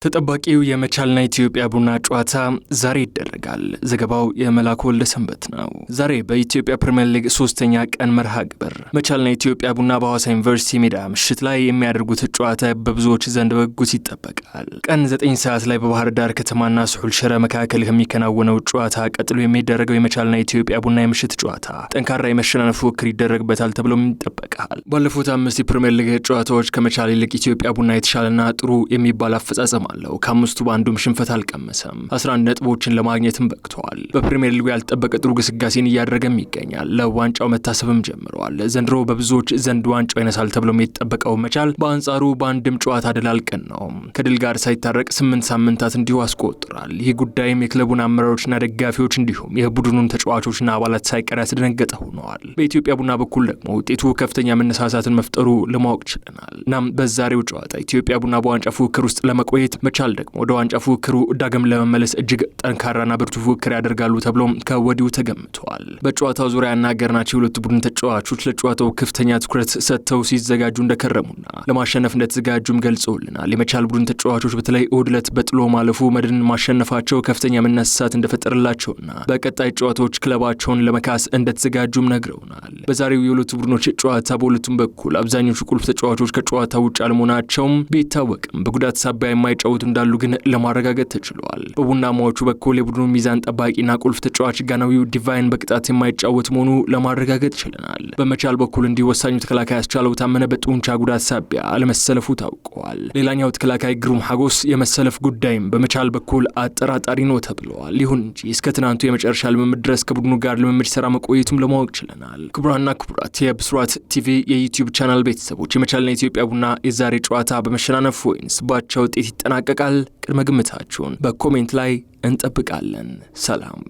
ተጠባቂው የመቻልና ኢትዮጵያ ቡና ጨዋታ ዛሬ ይደረጋል። ዘገባው የመላኩ ወልደሰንበት ነው። ዛሬ በኢትዮጵያ ፕሪሚየር ሊግ 3ኛ ቀን መርሃ ግብር መቻልና ኢትዮጵያ ቡና በሐዋሳ ዩኒቨርሲቲ ሜዳ ምሽት ላይ የሚያደርጉት ጨዋታ በብዙዎች ዘንድ በጉጉት ይጠበቃል። ቀን 9 ሰዓት ላይ በባህር ዳር ከተማና ስሑል ሽረ መካከል የሚከናወነው ጨዋታ ቀጥሎ የሚደረገው የመቻልና ኢትዮጵያ ቡና የምሽት ጨዋታ ጠንካራ የመሸናነፍ ፉክክር ይደረግበታል ተብሎም ይጠበቃል። ባለፉት 5 የፕሪሚየር ሊግ ጨዋታዎች ከመቻል ይልቅ ኢትዮጵያ ቡና የተሻለና ጥሩ የሚባል አፈጻጸም አለው። ከአምስቱ በአንዱም ሽንፈት አልቀመሰም። 11 ነጥቦችን ለማግኘትም በቅቷል። በፕሪሚየር ሊጉ ያልተጠበቀ ጥሩ ግስጋሴን እያደረገም ይገኛል። ለዋንጫው መታሰብም ጀምሯል። ዘንድሮ በብዙዎች ዘንድ ዋንጫው ይነሳል ተብሎም የተጠበቀው መቻል በአንጻሩ በአንድም ጨዋታ ድል አልቀናውም። ከድል ጋር ሳይታረቅ 8 ሳምንታት እንዲሁ አስቆጥሯል። ይህ ጉዳይም የክለቡን አመራሮችና ደጋፊዎች እንዲሁም የቡድኑን ተጫዋቾችና አባላት ሳይቀር ያስደነገጠ ሆነዋል። በኢትዮጵያ ቡና በኩል ደግሞ ውጤቱ ከፍተኛ መነሳሳትን መፍጠሩ ለማወቅ ችለናል። እናም በዛሬው ጨዋታ ኢትዮጵያ ቡና በዋንጫ ፉክክር ውስጥ ለመቆየት መቻል ደግሞ ወደ ዋንጫ ፉክክሩ ዳግም ለመመለስ እጅግ ጠንካራና ብርቱ ፉክክር ያደርጋሉ ተብሎም ከወዲሁ ተገምተዋል። በጨዋታው ዙሪያ ያናገርናቸው የሁለቱ ቡድን ተጫዋቾች ለጨዋታው ከፍተኛ ትኩረት ሰጥተው ሲዘጋጁ እንደከረሙና ለማሸነፍ እንደተዘጋጁም ገልጸውልናል። የመቻል ቡድን ተጫዋቾች በተለይ እሁድ ዕለት በጥሎ ማለፉ መድንን ማሸነፋቸው ከፍተኛ መነሳሳት እንደፈጠረላቸውና በቀጣይ ጨዋታዎች ክለባቸውን ለመካስ እንደተዘጋጁም ነግረውናል። በዛሬው የሁለቱ ቡድኖች ጨዋታ በሁለቱም በኩል አብዛኞቹ ቁልፍ ተጫዋቾች ከጨዋታ ውጭ አለመሆናቸውም ቢታወቅም በጉዳት ሳቢያ የማይጫወቱ እንዳሉ ግን ለማረጋገጥ ተችሏል። በቡናማዎቹ በኩል የቡድኑ ሚዛን ጠባቂና ቁልፍ ተጫዋች ጋናዊው ዲቫይን በቅጣት የማይጫወት መሆኑ ለማረጋገጥ ችለናል። በመቻል በኩል እንዲወሳኙ ተከላካይ ያስቻለው ታመነ በጡንቻ ጉዳት ሳቢያ አለመሰለፉ ታውቋል። ሌላኛው ተከላካይ ግሩም ሀጎስ የመሰለፍ ጉዳይም በመቻል በኩል አጠራጣሪ ነው ተብለዋል። ይሁን እንጂ እስከ ትናንቱ የመጨረሻ ልምምድ ድረስ ከቡድኑ ጋር ልምምድ ሰራ መቆየቱም ለማወቅ ችለናል። ክቡራንና ክቡራት የብስራት ቲቪ የዩቲዩብ ቻናል ቤተሰቦች የመቻልና ኢትዮጵያ ቡና የዛሬ ጨዋታ በመሸናነፍ ወይንስ ባቻ ውጤት ይጠናቀቃል? ቅድመ ግምታችሁን በኮሜንት ላይ እንጠብቃለን። ሰላም።